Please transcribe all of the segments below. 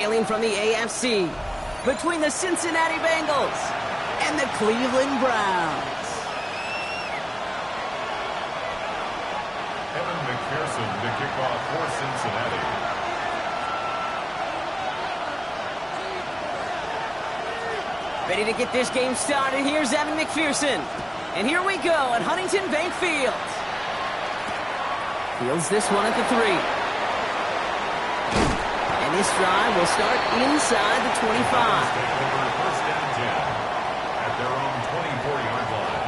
Hailing from the AFC, between the Cincinnati Bengals and the Cleveland Browns. Evan McPherson to kick off for Cincinnati. Ready to get this game started. Here's Evan McPherson. And here we go at Huntington Bank Field. Fields this one at the 3. And this drive will start inside the 25. First down 10 at their own 24-yard line.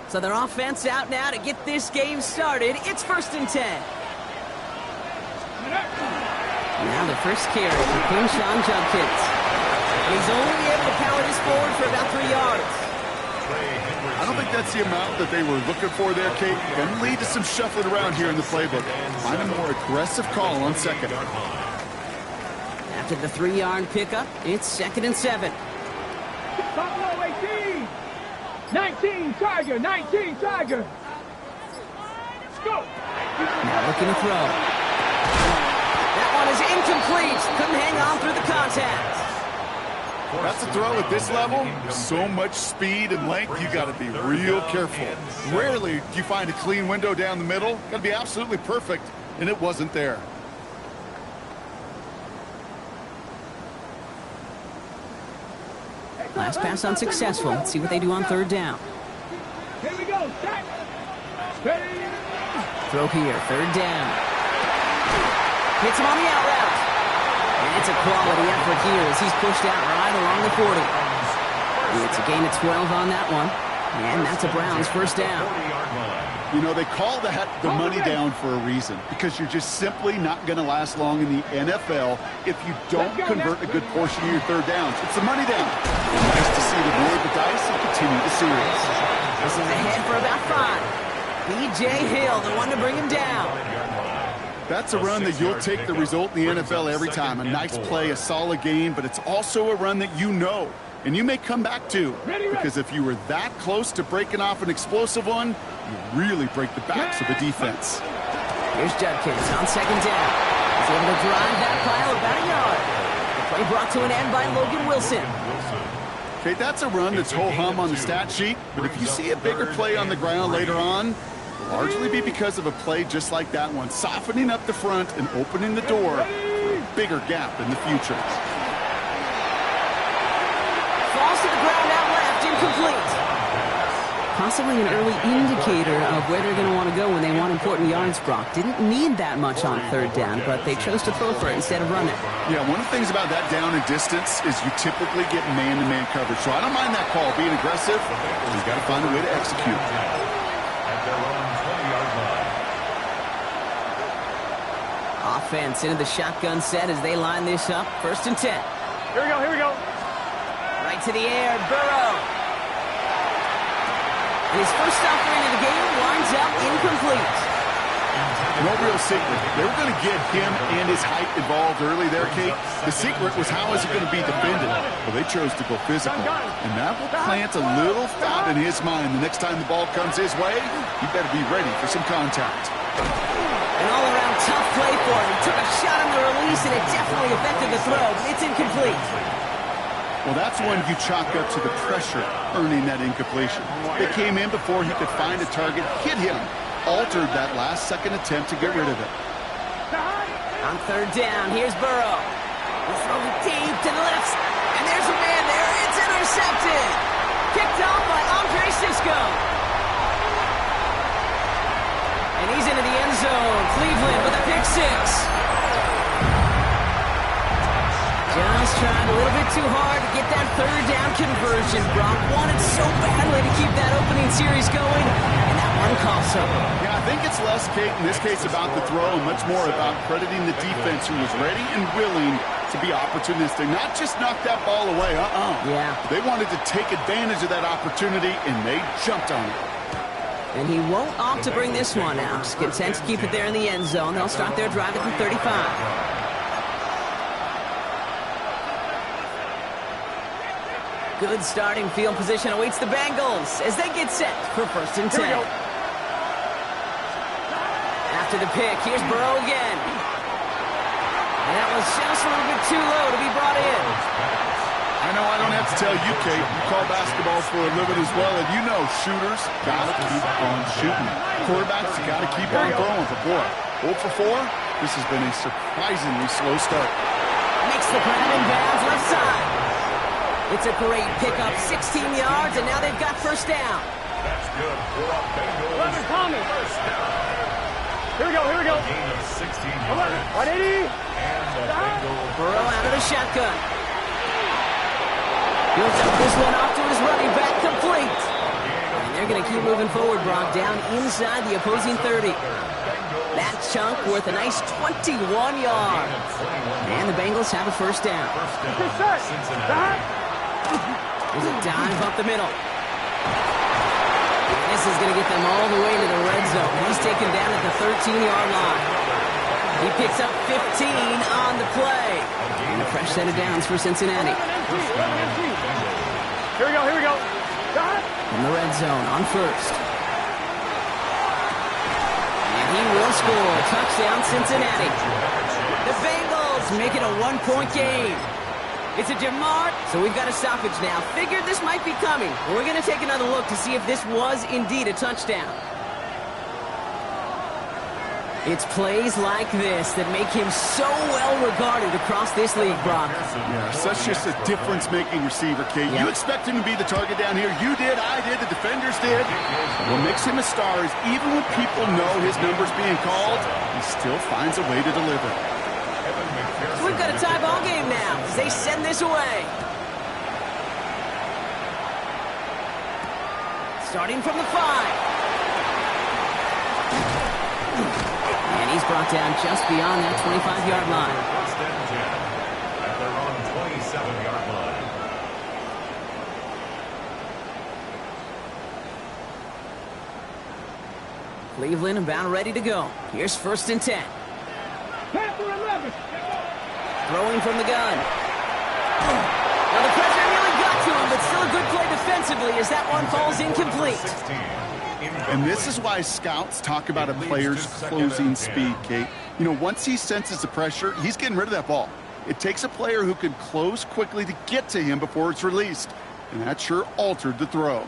So their offense out now to get this game started. It's 1st and 10. Now the first carry for Quinshawn Judkins. He's only able to power this forward for about 3 yards. I don't think that's the amount that they were looking for there, Kate. Going to lead to some shuffling around here in the playbook. Find a more aggressive call on second. After the 3-yard pickup, it's 2nd and 7. Top low, 18. 19, Tiger, 19, Tiger. Let's go. Now looking to throw. That one is incomplete. Couldn't hang on through the contact. That's a throw at this level. So much speed and length, you got to be real careful. Rarely do you find a clean window down the middle. Got to be absolutely perfect, and it wasn't there. Last pass unsuccessful. Let's see what they do on 3rd down. Here we go. Set. Ready. Throw here. 3rd down. Hits him on the out route. And it's a quality effort here as he's pushed out right along the 40. It's a gain of 12 on that one. And that's a Browns first down. You know, they call that the money down for a reason, because you're just simply not going to last long in the NFL if you don't convert a good portion of your 3rd downs. It's the money down. Nice to see them roll the dice and continue the series. This is ahead for about 5. B.J. Hill, the one to bring him down. That's a run that you'll take the result in the NFL every time. A nice play, a solid game, but it's also a run that you know, and you may come back to. Because if you were that close to breaking off an explosive one, you really break the backs of the defense. Here's Judkins on 2nd down. He's able to drive that pile about a yard. The play brought to an end by Logan Wilson. Okay, that's a run that's ho-hum on the stat sheet, but if you see a bigger play on the ground later on, largely be because of a play just like that one, softening up the front and opening the door for a bigger gap in the future. Falls to the ground out left, incomplete. Possibly an early indicator of where they're going to want to go when they want important yards, Brock. Didn't need that much on 3rd down, but they chose to throw for it instead of run it. Yeah, one of the things about that down and distance is you typically get man-to-man coverage. So I don't mind that call, being aggressive. You've got to find a way to execute. Offense into the shotgun set as they line this up. 1st and 10. Here we go, here we go. Right to the air, Burrow. And his first offering of the game winds up incomplete. No real secret. They were going to get him and his height involved early there, Kate. The secret was how is it going to be defended? Well, they chose to go physical. And that will plant a little thought in his mind. The next time the ball comes his way, you better be ready for some contact. An all-around tough play for him. He took a shot on the release, and it definitely affected the throw, but it's incomplete. Well, that's when you chalk up to the pressure earning that incompletion. They came in before he could find a target, hit him, altered that last-second attempt to get rid of it. On 3rd down, here's Burrow. He'll throw it deep to the left, and there's a man there. It's intercepted. Picked off by Andre Sisco. And he's into the end zone. Cleveland with a pick 6. Just trying a little bit too hard to get that 3rd down conversion. Brock wanted so badly to keep that opening series going, and that one cost him. Yeah, I think it's less, Kate, in this case about the throw and much more about crediting the defense who was ready and willing to be opportunistic. Not just knock that ball away, Yeah. They wanted to take advantage of that opportunity, and they jumped on it. And he won't opt to bring this one out. Content to keep it there in the end zone. They'll start their drive at the 35. Good starting field position awaits the Bengals as they get set for 1st and 10. After the pick, here's Burrow again. And that was just a little bit too low to be brought in. I know I don't have to tell you, Kate. You call basketball for a living as well, and you know shooters got to keep on shooting. Quarterbacks got to keep on throwing. But boy, 0 for 4, this has been a surprisingly slow start. Makes the grab in bounds left side. It's a great pickup, 16 yards, and now they've got 1st down. That's good for a Bengals. First down. Here we go, here we go. Gain of 16 yards. 180. And the Bengals. Burrow out of the shotgun. He'll dump this one off to his running back, complete. And they're going to keep moving forward, Brock, down inside the opposing 30. That chunk worth a nice 21 yards. And the Bengals have a 1st down. Cincinnati. There's a dive up the middle. And this is going to get them all the way to the red zone. He's taken down at the 13-yard line. He picks up 15 on the play. And a fresh set of downs for Cincinnati. Here we go, here we go. In the red zone on 1st. And he will score. Touchdown, Cincinnati. The Bengals make it a 1-point game. It's a Jamar, so we've got a stoppage now. Figured this might be coming. We're going to take another look to see if this was indeed a touchdown. It's plays like this that make him so well regarded across this league, Brock. Yeah, such just a difference-making receiver, Kate. Yep. You expect him to be the target down here. You did, I did, the defenders did. What makes him a star is even when people know his number's being called, he still finds a way to deliver. So we've got a tie ball game now as they send this away. Starting from the 5. And he's brought down just beyond that 25-yard line. 1st and 10 at their own 27-yard line. Cleveland about ready to go. Here's 1st and 10. Throwing from the gun. Now the pressure really got to him, but still a good play defensively as that one falls incomplete. 16. And this is why scouts talk about a player's closing speed, Kate. You know, once he senses the pressure, he's getting rid of that ball. It takes a player who can close quickly to get to him before it's released. And that sure altered the throw.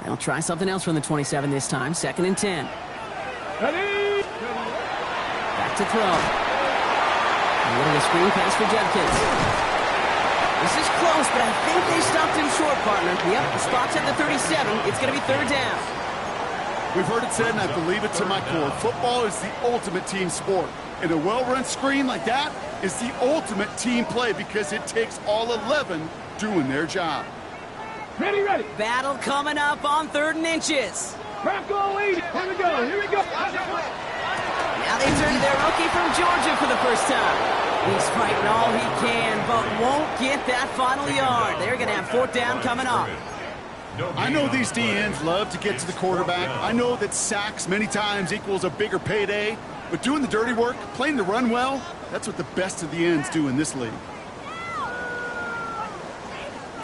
They'll try something else from the 27 this time. 2nd and 10. Back to throw. A little screen pass for Judkins. This is close, but I think they stopped him short, partner. Yep, the spot's at the 37. It's going to be 3rd down. We've heard it said, and I believe it to my core. Football is the ultimate team sport. And a well-run screen like that is the ultimate team play because it takes all 11 doing their job. Ready, ready. Battle coming up on 3rd and inches. Bronco lead. Here we go, here we go. Now they turn to their rookie from Georgia for the first time. He's fighting all he can, but won't get that final yard. They're going to have 4th down coming up. I know these DNs love to get to the quarterback. I know that sacks many times equals a bigger payday. But doing the dirty work, playing the run well, that's what the best of the ends do in this league.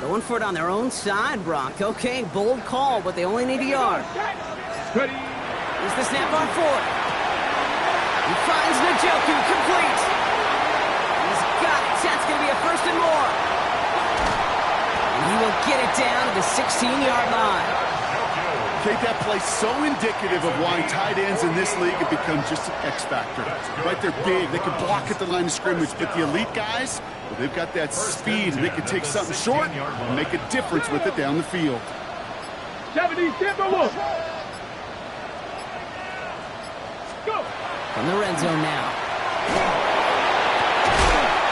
Going for it on their own side, Brock. Okay, bold call, but they only need a yard. Ready. Here's the snap on 4th. He finds Njoku, complete. He's got it. That's going to be a 1st and more. And he will get it down to the 16-yard line. Kate, that play's so indicative of why tight ends in this league have become just an X factor. Right, they're big. They can block at the line of scrimmage. But the elite guys, well, they've got that speed, and they can take something short and make a difference with it down the field. 70, Timberwolves. Go. From the red zone now.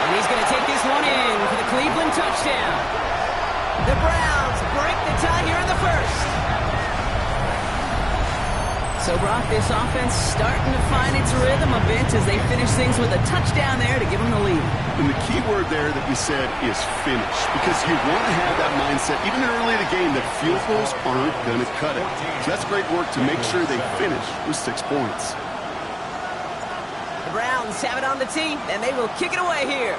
And he's going to take this one in for the Cleveland touchdown. The Browns break the tie here in the 1st. So, Brock, this offense starting to find its rhythm a bit as they finish things with a touchdown there to give them the lead. And the key word there that you said is finish, because you want to have that mindset, even early in the game, that field goals aren't going to cut it. So that's great work to make sure they finish with 6 points. The Browns have it on the tee, and they will kick it away here.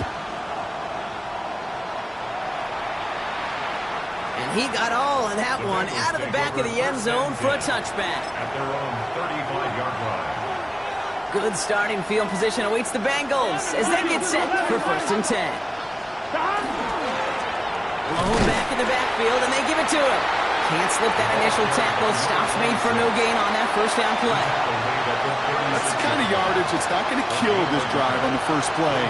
And he got all on that one out of the back of the end zone for a touchback. At their own 35-yard line. Good starting field position awaits the Bengals as they get set for 1st and 10. Low back in the backfield, and they give it to him. Can't slip that initial tackle. Stops made for no gain on that first down play. That's the kind of yardage it's not going to kill this drive on the first play,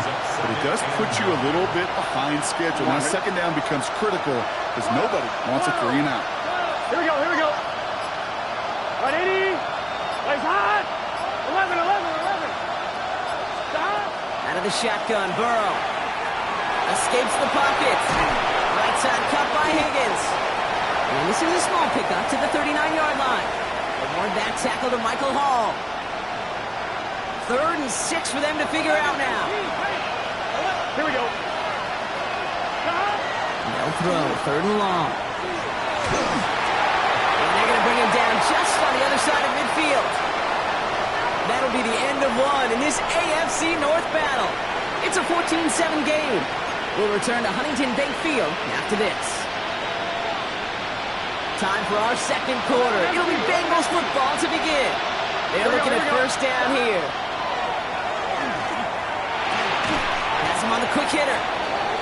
but it does put you a little bit behind schedule. Now, 2nd down becomes critical because nobody wants a 3 and out. Here we go, here we go. 180. Plays hot. 11. Stop. Out of the shotgun, Burrow. Escapes the pocket. Right side cut by Higgins. And this is a small pickup to the 39-yard line. Award that tackle to Michael Hall. 3rd and 6 for them to figure out now. Here we go. No throw, 3rd and long. And they're going to bring him down just on the other side of midfield. That'll be the end of one in this AFC North battle. It's a 14-7 game. We'll return to Huntington Bank Field after this. Time for our 2nd quarter. It'll be Bengals football to begin. They're looking at 1st down here. Has him on the quick hitter.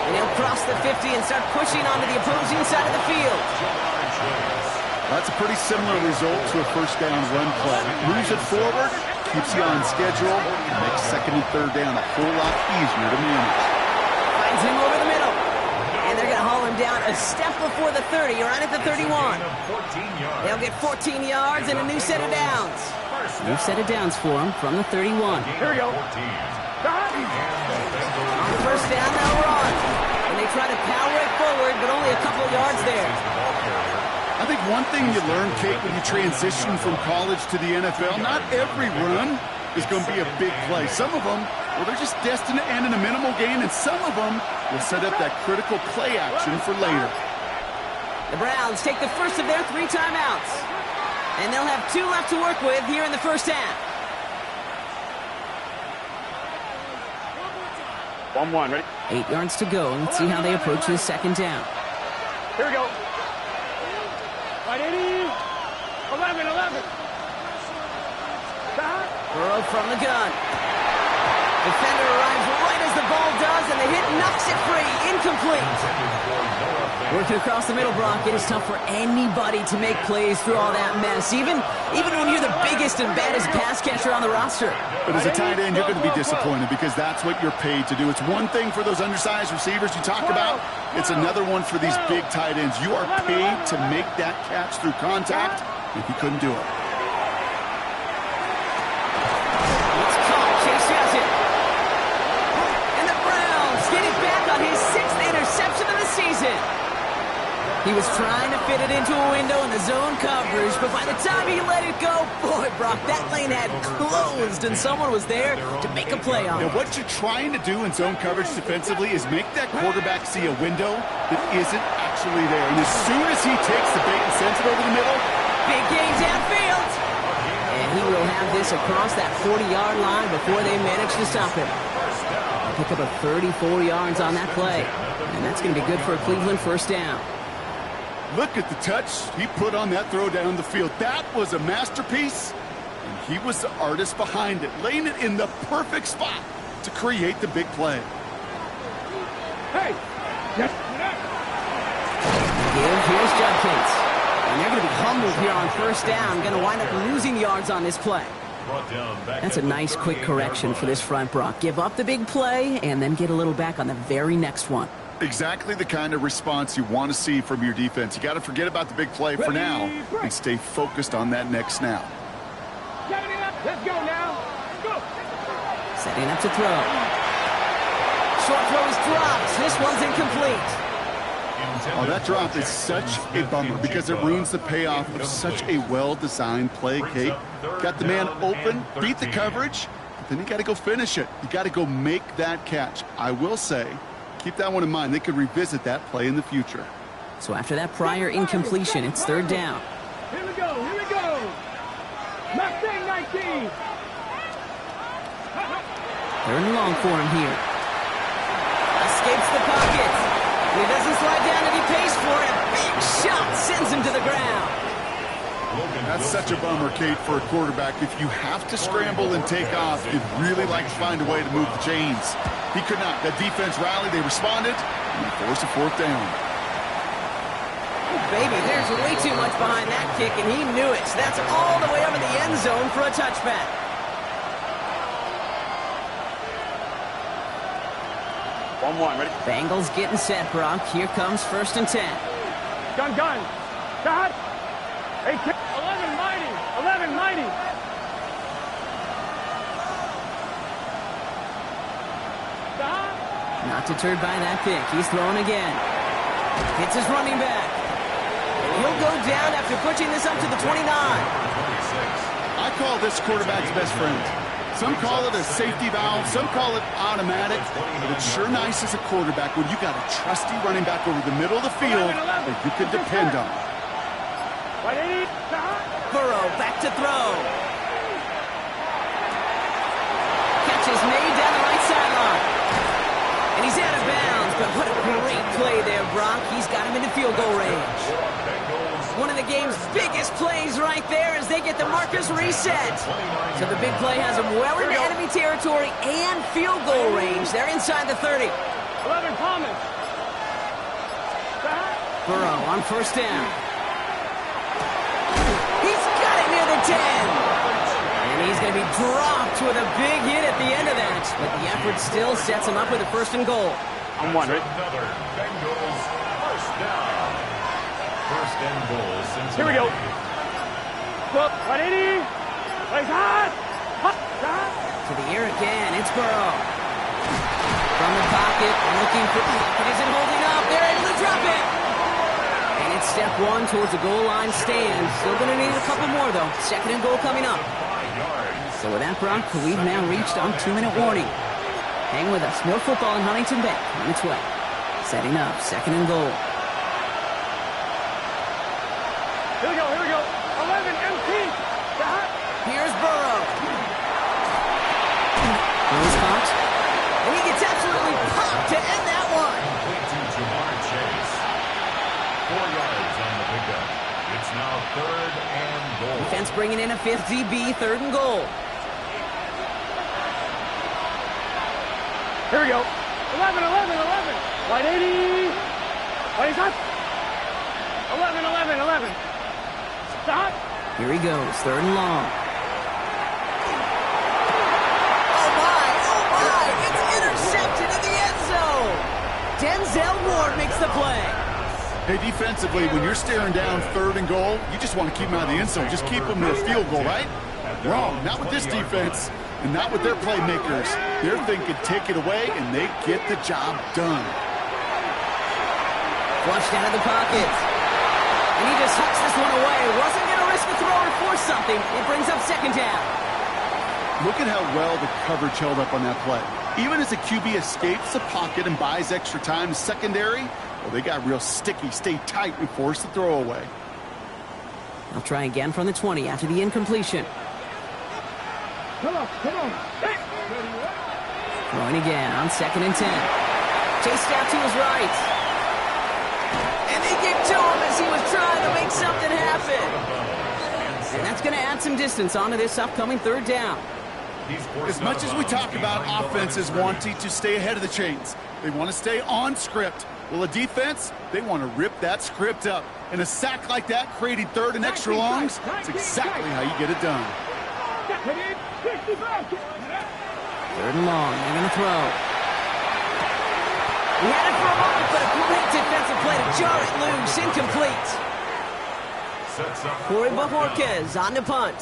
And he'll cross the 50 and start pushing onto the opposing side of the field. That's a pretty similar result to a 1st down run play. Moves it forward, keeps you on schedule, and makes 2nd and 3rd down a whole lot easier to manage. Finds him over the middle. And they're going to haul him down a step before the 30, right at the 31. They'll get 14 yards and a new set of downs. New set of downs for him from the 31. Here we go. On the 1st down, they'll run. And they try to power it forward, but only a couple of yards there. I think one thing you learn, Kate, when you transition from college to the NFL, not every run is going to be a big play. Some of them, well, they're just destined to end in a minimal gain, and some of them will set up that critical play action for later. The Browns take the first of their 3 timeouts. And they'll have 2 left to work with here in the 1st half. 1-1, ready? 8 yards to go. Let's see how they approach this 2nd down. Here we go. 180. 11. Stop. Burrow from the gun. Defender arrives right as the ball does, and the hit knocks it free. Incomplete. Working across the middle, Brock, it is tough for anybody to make plays through all that mess, even when you're the biggest and baddest pass catcher on the roster. But as a tight end, you're going to be disappointed because that's what you're paid to do. It's one thing for those undersized receivers you talk about. It's another one for these big tight ends. You are paid to make that catch through contact, and he couldn't do it. It's caught. Chase has it. And the Browns get it back on his 6th interception of the season. He was trying to fit it into a window in the zone coverage, but by the time he let it go, boy, Brock, that lane had closed, and someone was there to make a play on it. Now, what you're trying to do in zone coverage defensively is make that quarterback see a window that isn't actually there. And as soon as he takes the bait and sends it over the middle, big game downfield. And he will have this across that 40-yard line before they manage to stop him. Pick up a 34 yards on that play, and that's going to be good for a Cleveland 1st down. look at the touch he put on that throw down the field. That was a masterpiece, and he was the artist behind it, laying it in the perfect spot to create the big play. Hey! Yes. Here's Judkins. And they're going to be humbled here on 1st down. Going to wind up losing yards on this play. That's a nice quick correction for this front, Brock. Give up the big play and then get a little back on the very next one. Exactly the kind of response you want to see from your defense. You got to forget about the big play for now and stay focused on that next snap. Let's go now. Go. Setting up to throw. Short throw is dropped. This one's incomplete. Oh, that drop is such a bummer because it ruins the payoff of such a well-designed play, Kate. Got the man open, beat the coverage, but then you got to go finish it. You got to go make that catch. I will say, keep that one in mind. They could revisit that play in the future. So after that prior incompletion, it's 3rd down. Here we go. Here we go. Mustang 19. Third and long for him here. Escapes the pocket. He doesn't slide down and he pays for it. A big shot sends him to the ground. That's such a bummer, Kate, for a quarterback. If you have to scramble and take off, you'd really like to find a way to move the chains. He could not. That defense rallied, they responded, and they forced a fourth down. Oh, baby, there's way too much behind that kick, and he knew it. So that's all the way over the end zone for a touchback. Ready? Bengals getting set, Brock. Here comes 1st and 10. Gun. Start. 11 mighty. 11 mighty. Stop. Not deterred by that pick. He's throwing again. Hits his running back. And he'll go down after pushing this up to the 29. I call this quarterback's best friend. Some call it a safety valve, some call it automatic, but it's sure nice as a quarterback when you got a trusty running back over the middle of the field that you can depend on. Burrow back to throw. Catch is made down the right sideline. And he's out of bounds, but what a great play there, Brock. He's got him into field goal range. One of the game's biggest plays right there as they get the markers reset. So the big play has them well into enemy territory and field goal range. They're inside the 30. 11 Thomas. Burrow on 1st down. He's got it near the 10. And he's going to be dropped with a big hit at the end of that. But the effort still sets him up with a 1st and goal. I'm one, right? Another Bengals first down. 1st and goal. Cincinnati. Here we go. Look, 180. Plays hot. To the air again. It's Burrow. From the pocket, looking for it. Isn't holding up. They're able to drop it. And it's step 1 towards the goal line stand. Still going to need a couple more, though. 2nd and goal coming up. So with that, Brock, we've now reached our 2-minute warning. Hang with us. More football in Huntington Bank on its way. Setting up 2nd and goal. Here we go. 11 MT. Here's Burrow. Here's Fox. And he gets absolutely popped to end that one. Complete to Jamar Chase. 4 yards on the pickup. It's now 3rd and goal. Defense bringing in a 5th DB, 3rd and goal. Here we go. 11. White 80. White hot. 11. Stop. Here he goes, 3rd and long. Oh my, it's intercepted in the end zone. Denzel Ward makes the play. Hey, defensively, when you're staring down 3rd and goal, you just want to keep them out of the end zone. Just keep them to a field goal, right? Wrong. Not with this defense and not with their playmakers. They're thinking take it away, and they get the job done. Flushed out of the pocket. And he just hooks this one away. Wasn't going to risk a throw or force something. It brings up 2nd down. Look at how well the coverage held up on that play. Even as the QB escapes the pocket and buys extra time, secondary, well, they got real sticky, stayed tight, and forced the throw away. They'll try again from the 20 after the incompletion. Come on. Throwing again on 2nd and 10. Chased out to his right. And they get to him as he was trying to make something happen. And that's going to add some distance onto this upcoming 3rd down. As much as we talk about offenses wanting to stay ahead of the chains, they want to stay on script. Well, a defense, they want to rip that script up. And a sack like that, creating 3rd and extra longs, it's exactly how you get it done. 3rd and long, they're going to throw. He had it for a moment, but a great defensive play to jar it loose, incomplete. Corey Bajorquez on the punt.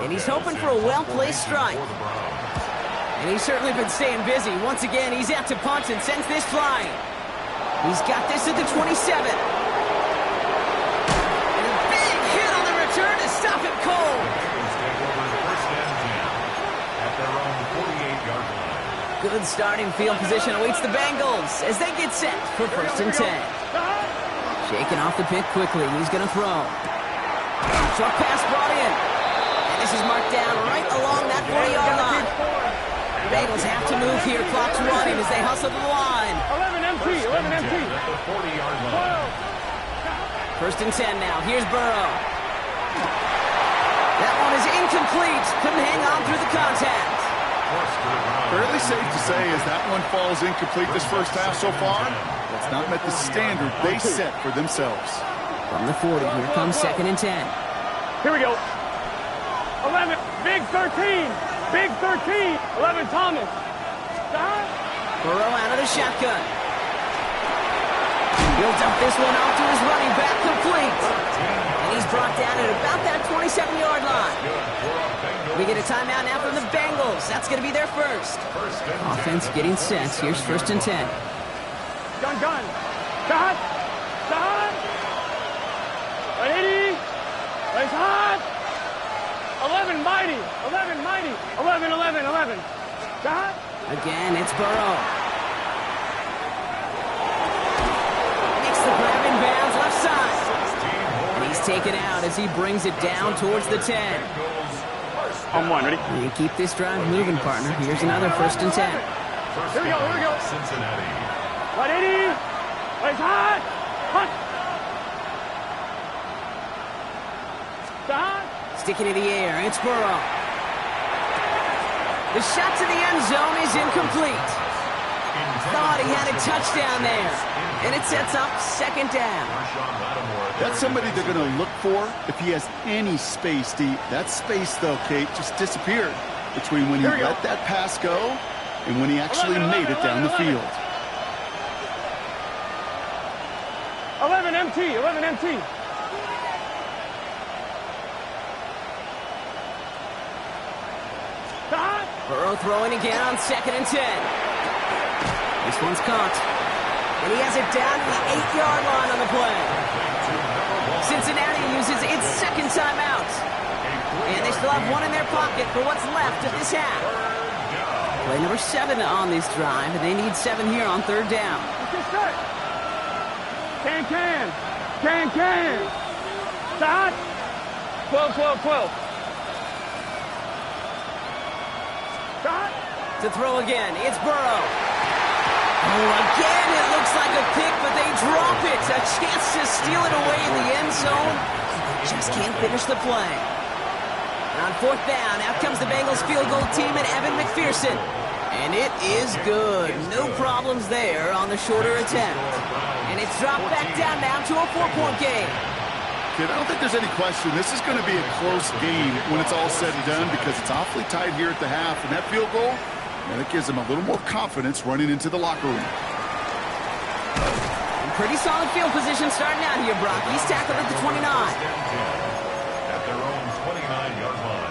And he's hoping for a well-placed strike. And he's certainly been staying busy. Once again, he's out to punt and sends this flying. He's got this at the 27. And a big hit on the return to stop him cold. Good starting field position awaits the Bengals as they get set for 1st and 10. Shaking off the pick quickly. He's going to throw. Short pass brought in. And this is marked down right along that 40-yard line. Bengals have to move here. Clock's running as they hustle to the line. 11 MT, 11 MT. At the 40-yard line. 1st and 10 now. Here's Burrow. That one is incomplete. Couldn't hang on through the contact. Fairly safe to say as that one falls incomplete this first half so far, that's not met the standard they set for themselves. From the 40, here comes 2nd and 10. Here we go. 11, big 13. Big 13. 11 Thomas. Stop. Burrow out of the shotgun. He'll dump this one off to his running back, complete. And he's brought down at about that 27-yard line. We get a timeout now from the Bengals. That's going to be their first. Offense getting set. Here's 1st and 10. Gun. Shot. 80. It's hot. 11 mighty. 11. Shot. Again, it's Burrow. Makes the grab in bounds left side. And he's taken out as he brings it down towards the 10. On one, ready? You keep this drive moving, partner. Here's another 1st and 10. Here we go. Cincinnati. 180. It's hot. Shot. Sticking in the air, it's Burrow. The shot to the end zone is incomplete. Thought he had a touchdown there. And it sets up 2nd down. That's somebody they're going to look for if he has any space deep. That space, though, Kate, just disappeared between when he let that pass go and when he actually made it down the field. 11 MT. Shot. Burrow throwing again on 2nd and 10. This one's caught. And he has it down to the 8-yard line on the play. Cincinnati uses its 2nd timeout. And they still have one in their pocket for what's left of this half. Play number 7 on this drive, and they need 7 here on 3rd down. Can. Shot. 12. Shot. To throw again, it's Burrow. Oh, again, it looks like a pick, but they drop it. A chance to steal it away in the end zone. Just can't finish the play. And on 4th down, out comes the Bengals field goal team and Evan McPherson. And it is good. No problems there on the shorter attempt. And it's dropped back down now to a 4-point game. Kid, I don't think there's any question. This is going to be a close game when it's all said and done because it's awfully tight here at the half. And that field goal, that gives them a little more confidence running into the locker room. Pretty solid field position starting out here, Brock. He's tackled at the 29. At their own 29-yard line.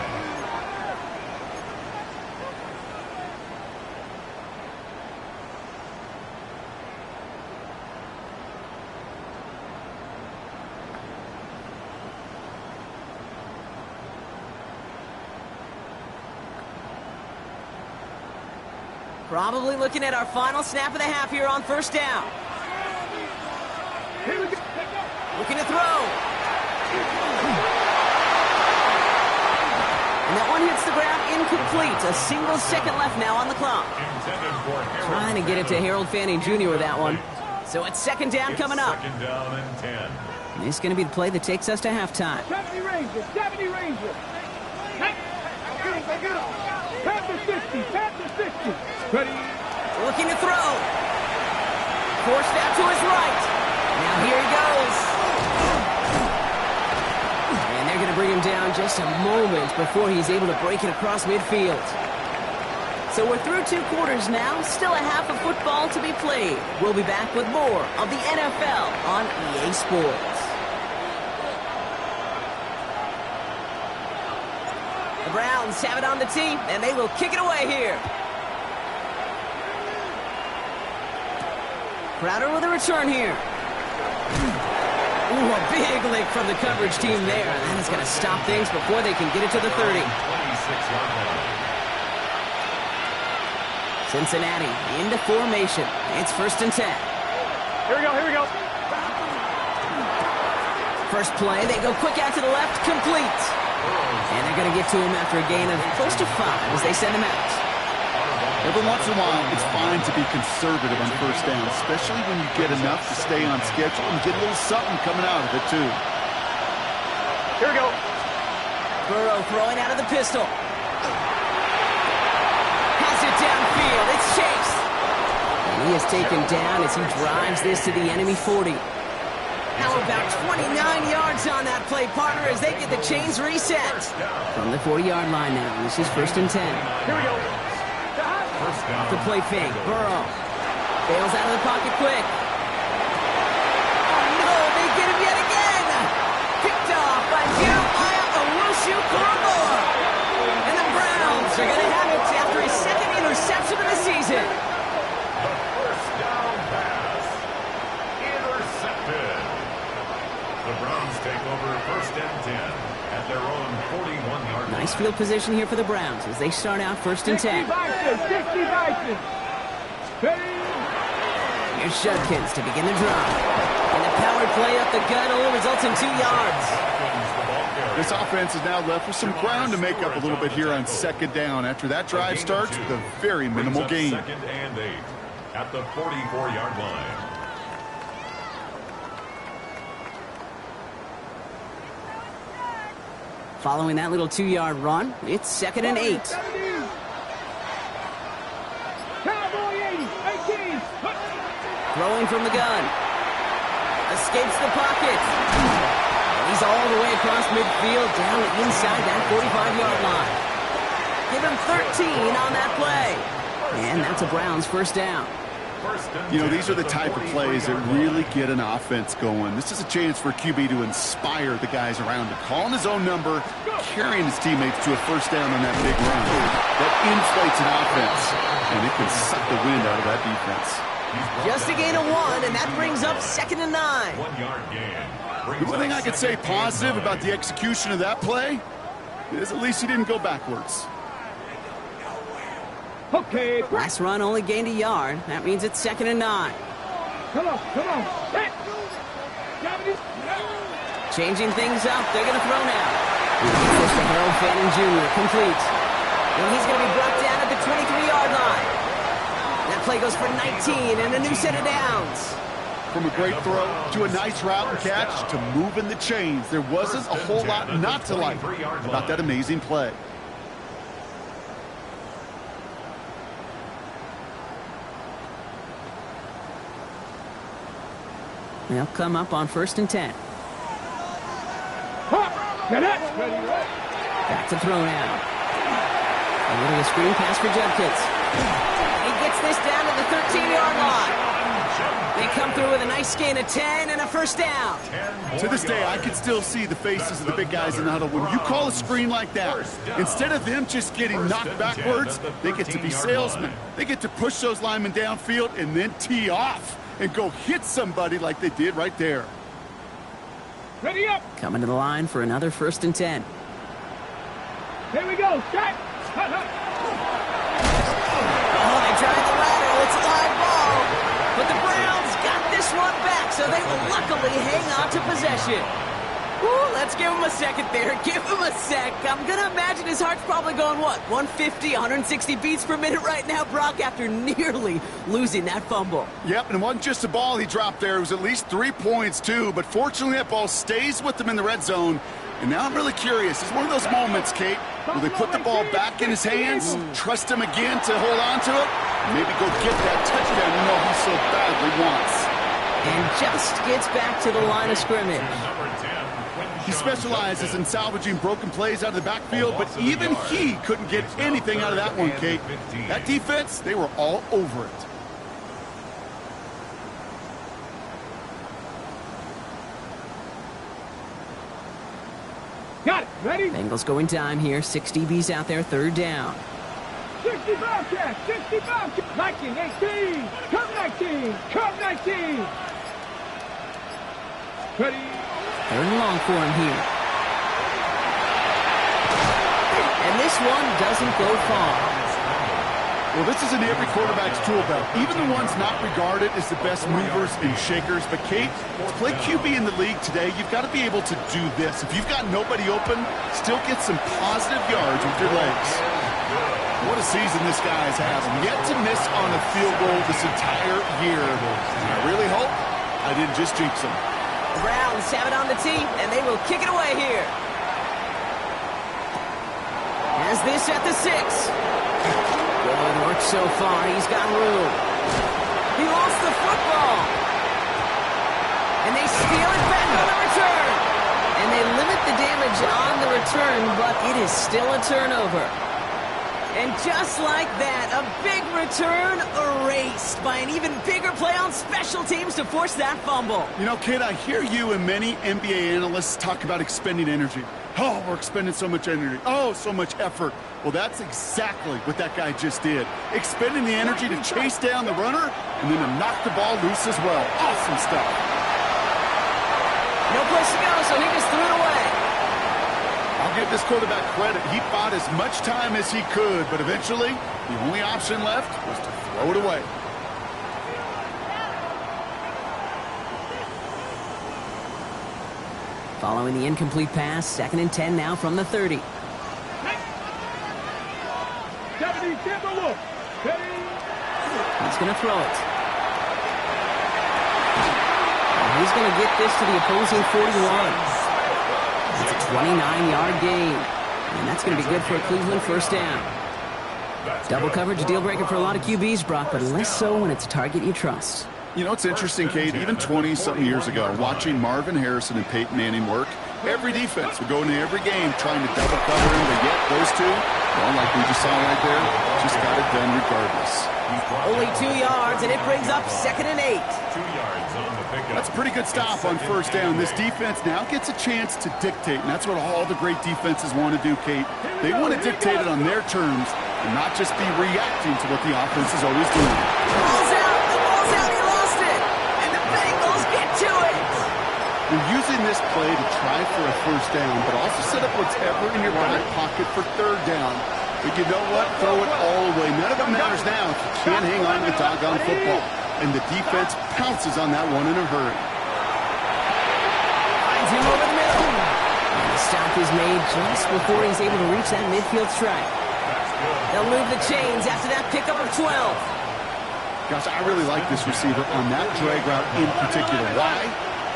Probably looking at our final snap of the half here on 1st down. Looking to throw. And that one hits the ground incomplete. A single second left now on the clock. Trying to get it to Harold Fanning Jr. with that one. So it's 2nd down coming up. 2nd down and 10. And this is going to be the play that takes us to halftime. 70 Rangers. Pat the 60. Ready. Looking to throw. Forced out to his right. Now here he goes. And they're going to bring him down just a moment before he's able to break it across midfield. So we're through 2 quarters now. Still a half of football to be played. We'll be back with more of the NFL on EA Sports. The Browns have it on the tee, and they will kick it away here. Crowder with a return here. Ooh, a big lick from the coverage team there. That is going to stop things before they can get it to the 30. 26-yard line. Cincinnati into formation. It's 1st and 10. Here we go. First play, they go quick out to the left, complete. And they're going to get to him after a gain of close to 5 as they send him out. Every once in a while, it's fine to be conservative on first down, especially when you get enough to stay on schedule and get a little something coming out of it, too. Here we go. Burrow throwing out of the pistol. Has it downfield. It's Chase. And he is taken down as he drives this to the enemy 40. How about 29 yards on that play, partner, as they get the chains reset. From the 40-yard line now, this is 1st and 10. Here we go. Off the play fake, Burrow bails out of the pocket quick. Oh no, they get him yet again. Picked off by Jeremiah Owusu-Koramoah. And the Browns are going to have it after his 2nd interception of the season. The first down pass intercepted. The Browns take over 1st and 10 at their own 41-yard line. Nice field position here for the Browns as they start out 1st and 10. 60 Vikings. Here's Judkins to begin the drive. And the power play up the gut only results in 2 yards. This offense is now left with some ground to make up a little bit here on 2nd down. After that drive starts with a very minimal gain. 2nd and 8 at the 44-yard line. Following that little 2-yard run, it's 2nd and 8. Throwing from the gun. Escapes the pocket. He's all the way across midfield, down inside that 45-yard line. Give him 13 on that play. And that's a Browns 1st down. You know, these are the type of plays that really get an offense going. This is a chance for QB to inspire the guys around him. Calling his own number, carrying his teammates to a 1st down on that big run. That inflates an offense, and it can suck the wind out of that defense. Just a gain of 1, and that brings up 2nd and 9. 1-yard gain. The one thing I could say positive about the execution of that play is at least he didn't go backwards. Okay. Last run only gained a yard. That means it's 2nd and 9. Come on. Hit. Changing things up. They're going to throw now. This to Harold Fanning Jr. complete. And he's going to be brought down at the 23-yard line. That play goes for 19 and a new set of downs. From a great throw to a nice route and catch to moving the chains, there wasn't a whole lot not to like about that amazing play. They'll come up on 1st and 10. Get it. Back to throw now. A little screen pass for Judkins. He gets this down to the 13-yard line. They come through with a nice gain of 10 and a 1st down. To this day, I can still see the faces of the big guys in the huddle. When you call a screen like that, instead of them just getting knocked backwards, they get to be salesmen. They get to push those linemen downfield and then tee off and go hit somebody like they did right there. Ready up. Coming to the line for another 1st and 10. Here we go. Set. Oh, they tried the lateral. It's a live ball. But the Browns got this one back, so they will luckily hang on to possession. Ooh, let's give him a second there. Give him a sec. I'm going to imagine his heart's probably going, what, 150, 160 beats per minute right now, Brock, after nearly losing that fumble. Yep, and it wasn't just a ball he dropped there. It was at least 3 points, too. But fortunately, that ball stays with him in the red zone. And now I'm really curious. It's one of those moments, Kate, where they put the ball back in his hands, trust him again to hold on to it, and maybe go get that touchdown you know he so badly wants. And just gets back to the line of scrimmage. He specializes in salvaging broken plays out of the backfield, but even he couldn't get anything out of that one, Kate. That defense, they were all over it. Got it. Ready? Bengals going time here. 6 DBs out there, 3rd down. 60 Bobcats. 60 Bobcats. 19, 18. Come 19. Come 19. Ready? 3rd and long for him here. And this one doesn't go far. Well, this is in every quarterback's tool belt, even the ones not regarded as the best movers and shakers. But, Kate, to play QB in the league today, you've got to be able to do this. If you've got nobody open, still get some positive yards with your legs. What a season this guy is having. Yet to miss on a field goal this entire year. And I really hope I didn't just jinx him. The Browns have it on the tee, and they will kick it away here. Has this at the 6. Good work so far. He's got room. He lost the football. And they steal it back on the return. And they limit the damage on the return, but it is still a turnover. And just like that, a big return erased by an even bigger play on special teams to force that fumble. You know, kid, I hear you and many NBA analysts talk about expending energy. Oh, we're expending so much energy. Oh, so much effort. Well, that's exactly what that guy just did. Expending the energy to chase down the runner and then to knock the ball loose as well. Awesome stuff. No place to go, so he just threw it away. I'll give this quarterback credit. He bought as much time as he could, but eventually the only option left was to throw it away. Following the incomplete pass, 2nd and 10 now from the 30. He's going to throw it. And he's going to get this to the opposing 41. It's a 29-yard gain. And that's going to be good for a Cleveland first down. Double coverage, deal breaker for a lot of QBs, Brock, but less so when it's a target you trust. You know, it's interesting, Kate, even 20-something years ago, watching Marvin Harrison and Peyton Manning work, every defense would go into every game trying to double cover him, but yet those two, well, like we just saw right there, just got it done regardless. Only 2 yards, and it brings up 2nd and 8. 2 yards on the pickup. That's a pretty good stop on first down. This defense now gets a chance to dictate, and that's what all the great defenses want to do, Kate. They want to dictate it on their terms and not just be reacting to what the offense is always doing. Ball's out, he lost it, and the Bengals get to it. You're using this play to try for a first down, but also set up whatever in your back pocket for 3rd down. But you know what? Throw it all away. None of it matters now if you can't hang on to the doggone football. And the defense pounces on that one in a hurry. Finds him over the middle. And the stop is made just before he's able to reach that midfield strike. They'll move the chains after that pickup of 12. Gosh, I really like this receiver on that drag route in particular. Why?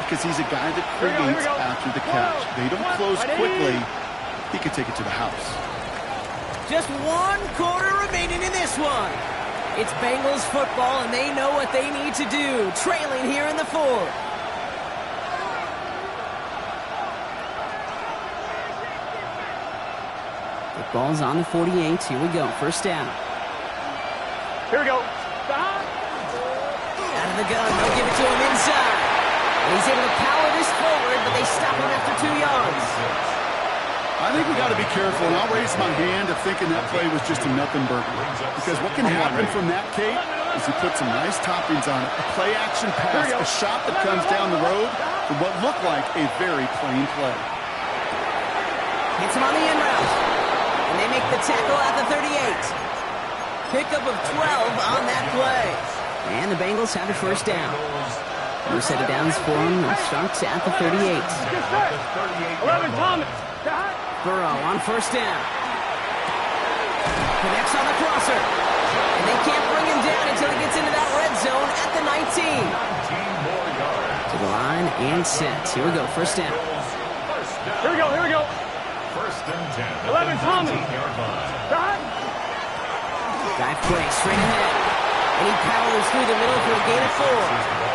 Because he's a guy that creates after the catch. They don't close quickly. He could take it to the house. Just 1 quarter remaining in this one. It's Bengals football, and they know what they need to do, trailing here in the 4th. The ball's on the 48. Here we go. First down. Here we go. Out of the gun. They'll give it to him inside. And he's able to power this forward, but they stop him after 2 yards. I think we got to be careful, and I'll raise my hand of thinking that play was just a nothing burger. Because what can happen from that, Kate, is he put some nice toppings on it. A play-action pass, a shot that comes down the road for what looked like a very plain play. Hits him on the in route. And they make the tackle at the 38. Pickup of 12 on that play. And the Bengals have a first down. New set of downs for him. It starts at the 38. 11 Thomas. Burrow on first down. Connects on the crosser. And they can't bring him down until he gets into that red zone at the 19. 19 more yards. To the line and set. Here we go. First down. Here we go. Here we go. First and 10. 11 Thomas. 19-yard line. Dive play straight ahead. And he powers through the middle for a gain of 4.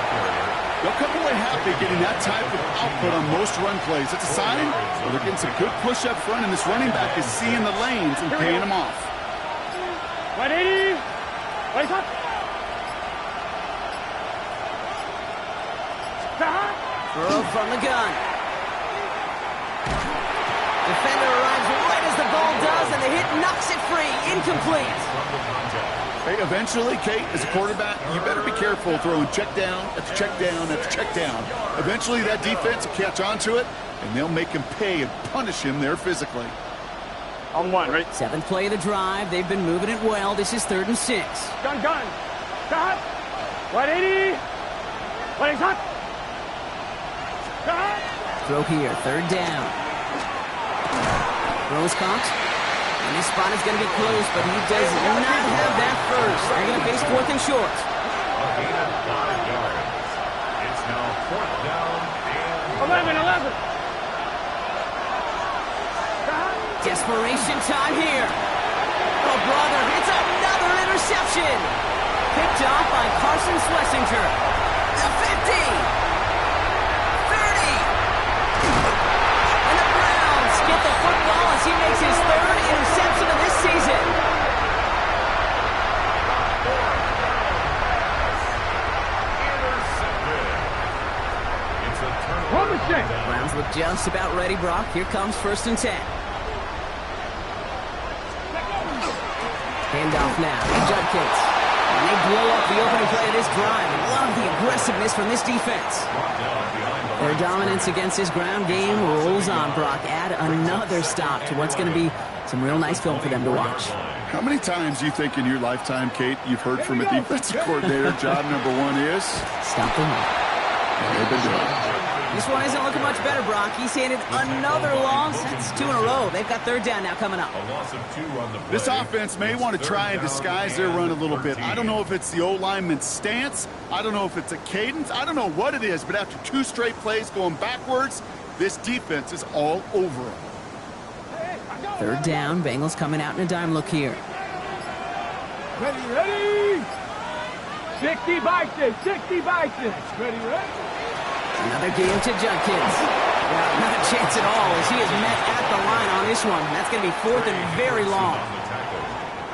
They'll come away happy getting that type of output on most run plays. It's a sign where they're getting some good push up front, and this running back is seeing the lanes and paying them off. 180. Wait up. Throw from the gun. Defender arrives right as the ball does, and the hit knocks it free. Incomplete. Hey, eventually, Kate, as a quarterback, you better be careful throwing check down after check down after check down. Eventually, that defense will catch on to it, and they'll make him pay and punish him there physically. On 1, right? 7th play of the drive. They've been moving it well. This is 3rd and 6. Gun. Stop. 180. Waiting shot. Throw here. 3rd down. Throw is caught. And his spot is going to be close, but he does not have that first. They're going to face 4th and short. A gain of 5 yards. It's now 4th down and 11. Desperation time here. Oh, brother, it's another interception. Picked off by Carson Schlesinger. The 50. 30. And the Browns get the football as he makes his 3rd interception of this season. intercepted. It's a turnover. Browns look just about ready, Brock. Here comes 1st and 10. Handoff now to Judkins. And they blow up the opening play of this drive. Love the aggressiveness from this defense. Their dominance against this ground game rolls on, Brock. Add another stop to what's going to be some real nice film for them to watch. How many times do you think in your lifetime, Kate, you've heard from a defensive coordinator, job number 1 is? Stop the run. They've been doing it. This one isn't looking much better, Brock. He's handed another loss. That's 2 in a row. They've got 3rd down now coming up. A loss of 2 on the play. This offense may want to try and disguise their run a little bit. I don't know if it's the O-lineman's stance. I don't know if it's a cadence. I don't know what it is, but after 2 straight plays going backwards, this defense is all over them. 3rd down. Bengals coming out in a dime look here. Ready. 60 Bison. Ready. Another game to Judkins. Well, not a chance at all as he is met at the line on this one. That's going to be 4th and very long.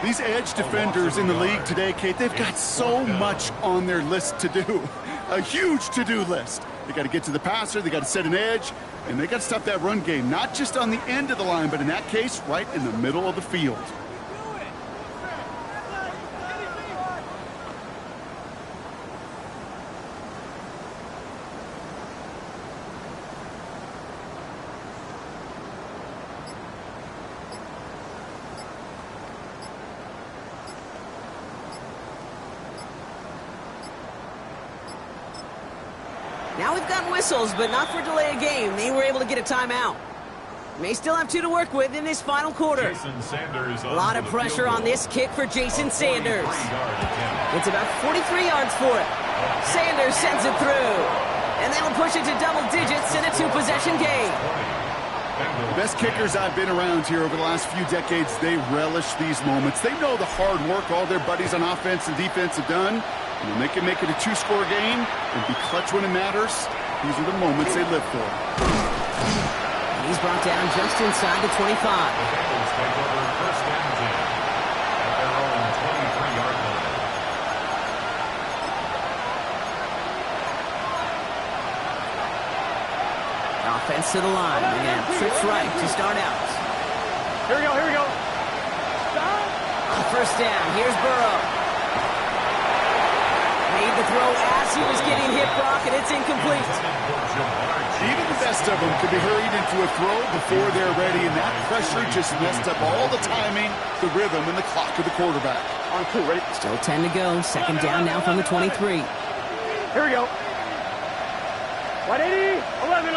These edge defenders in the league today, Kate, they've got so much on their list to do. A huge to-do list. They got to get to the passer, they got to set an edge, and they got to stop that run game. Not just on the end of the line, but in that case, right in the middle of the field. Now we've got whistles, but not for delay of game. They were able to get a timeout. May still have 2 to work with in this final quarter. A lot of pressure on this kick for Jason Sanders. It's about 43 yards for it. Sanders sends it through. And that'll push it to double digits in a 2-possession game. The best kickers I've been around here over the last few decades, they relish these moments. They know the hard work all their buddies on offense and defense have done. And when they can make it a 2-score game and be clutch when it matters, these are the moments they live for. And he's brought down just inside the 25. The Bengals take over 1st and 10 at their own 23-yard line. Offense to the line, and trips right to start out. Here we go. First down, here's Burrow. Made the throw as he was getting hit, Brock, and it's incomplete. Even the best of them could be hurried into a throw before they're ready, and that pressure just messed up all the timing, the rhythm, and the clock of the quarterback. On 2, ready? Still 10 to go. 2nd down now from the 23. Here we go. 180, 11.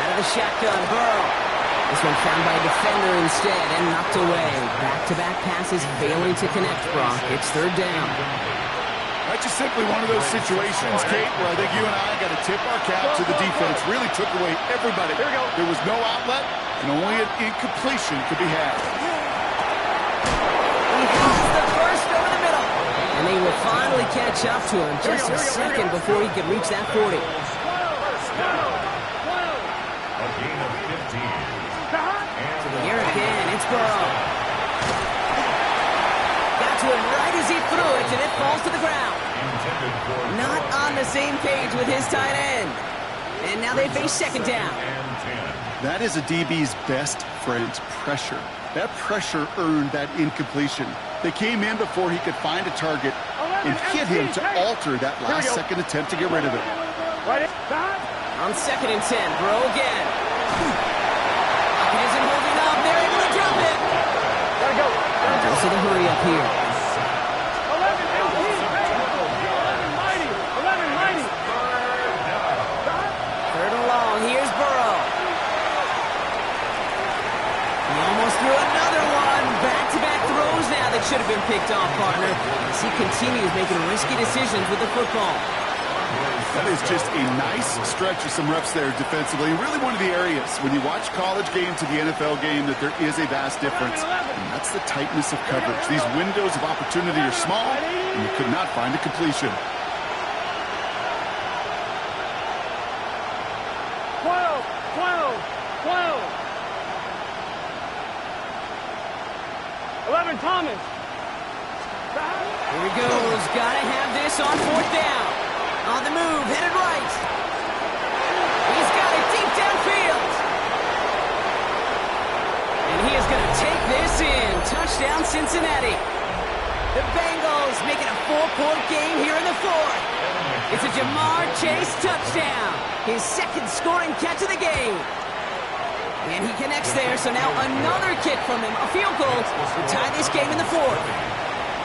Out of the shotgun, Burrow. This one found by a defender instead and knocked away. Back-to-back passes failing to connect, Brock. It's 3rd down. That's just simply one of those situations, Kate, where I think you and I got to tip our cap to the defense. Really took away everybody. Here we go. There was no outlet, and only an incompletion could be had. He has the first over the middle. And they will finally catch up to him just a second before he could reach that 40. A gain of 15. Here again, it's Burrow. Got to him right as he threw it, and it falls to the ground. Not on the same page with his tight end. And now they face 2nd down. That is a DB's best friend, pressure. That pressure earned that incompletion. They came in before he could find a target and hit him to alter that last-second attempt to get rid of it. On 2nd and 10, Burrow again. He isn't holding up. They're able to drop it. Gotta go. Goes to the hurry up here. 11, 3rd and long. Here's Burrow. should have been picked off, partner, as he continues making risky decisions with the football. That is just a nice stretch of some reps there defensively. Really one of the areas when you watch college game to the NFL game that there is a vast difference. And that's the tightness of coverage. These windows of opportunity are small, and you could not find a completion. 11, Thomas. Here he goes. Gotta have this on 4th down. On the move, headed right. He's got it deep downfield. And he is going to take this in. Touchdown, Cincinnati. The Bengals making a 4-point game here in the 4th. It's a Jamar Chase touchdown. His second scoring catch of the game. And he connects there, so now another kick from him. A field goal to tie this game in the 4th.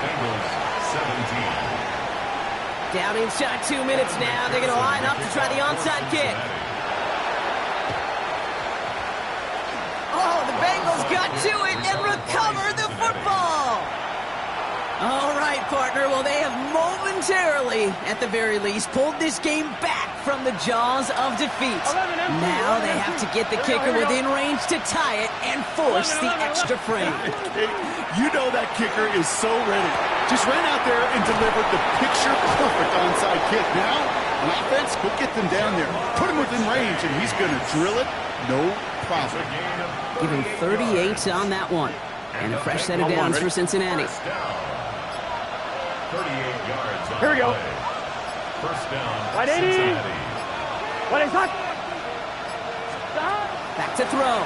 Bengals 17. Down inside 2 minutes now. They're going to line up to try the onside kick. Oh, the Bengals got to it and recover the football. All right, partner. Well, they have momentarily, at the very least, pulled this game back from the jaws of defeat. Now they have to get the kicker within range to tie it and force the extra frame. You know that kicker is so ready. Just ran out there and delivered the picture-perfect onside kick. Now, on offense, go get them down there. Put him within range, and he's going to drill it, no problem. Give him 38 on that one. And a fresh set of downs for Cincinnati. 38 yards on Here we go. play. First down, Right, 80. Cincinnati. What is that? Back to throw.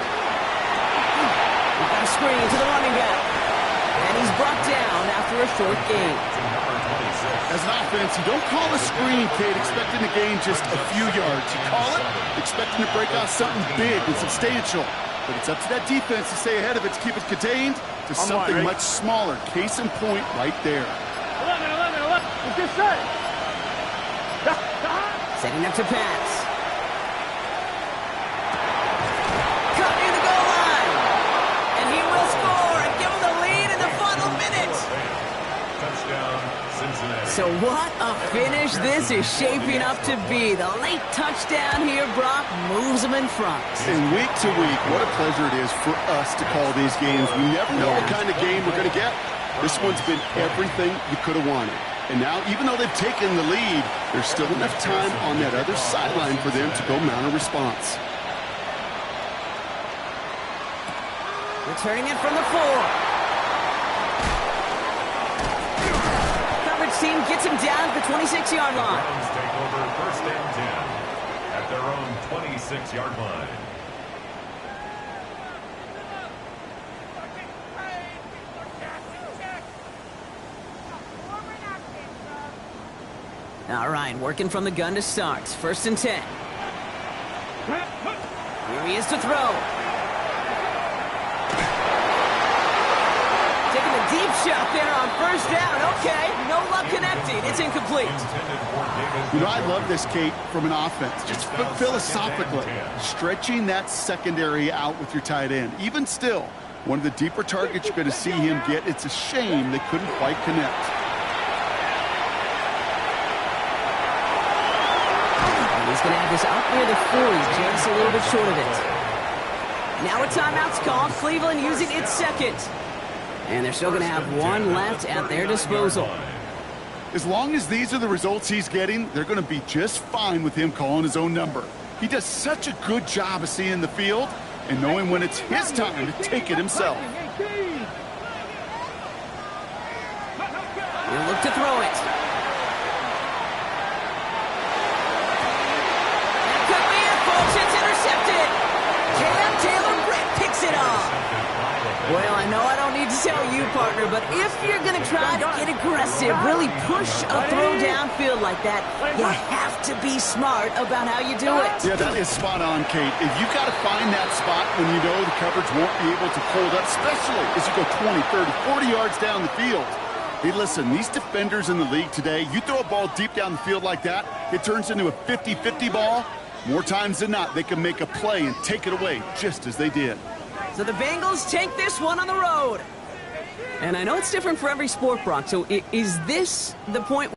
We've got a screen to the running back. And he's brought down after a short gain. As an offense, you don't call a screen, Kate, expecting to gain just a few yards. You call it expecting to break out something big and substantial. But it's up to that defense to stay ahead of it, to keep it contained to something much smaller. Case in point right there. 11. It's just set. Setting up to pass. Cut near the goal line. And he will score and give him the lead in the final minute. Touchdown, Cincinnati. So what a finish this is shaping up to be. The late touchdown here, Brock, moves them in front. And week to week, what a pleasure it is for us to call these games. We never know what kind of game we're going to get. This one's been everything you could have wanted. And now, even though they've taken the lead, there's still enough time on that other sideline for them to go mount a response. Returning it from the 4. Coverage team gets him down at the 26-yard line. Browns take over first and 10 at their own 26-yard line. All right, working from the gun to start. First and 10. Here he is to throw. Taking a deep shot there on first down. Okay, no luck connecting. It's incomplete. You know, I love this, Kate, from an offense. Just philosophically, stretching that secondary out with your tight end. Even still, one of the deeper targets you're going to see him get. It's a shame they couldn't quite connect. He's going to have this up near the 40, just a little bit short of it. Now a timeout's called. Cleveland using its second. And they're still going to have one left at their disposal. As long as these are the results he's getting, they're going to be just fine with him calling his own number. He does such a good job of seeing the field and knowing when it's his time to take it himself. He'll look to throw it. It's intercepted. Cam Taylor-Britt picks it off. Well, I know I don't need to tell you, partner, but if you're going to try to get aggressive, really push a throw downfield like that, you have to be smart about how you do it. Yeah, that is spot on, Kate. If you've got to find that spot when you know the coverage won't be able to hold up, especially as you go 20, 30, 40 yards down the field. Hey, listen, these defenders in the league today, you throw a ball deep down the field like that, it turns into a 50-50 ball. More times than not, they can make a play and take it away, just as they did. So the Bengals take this one on the road. And I know it's different for every sport, Brock, so is this the point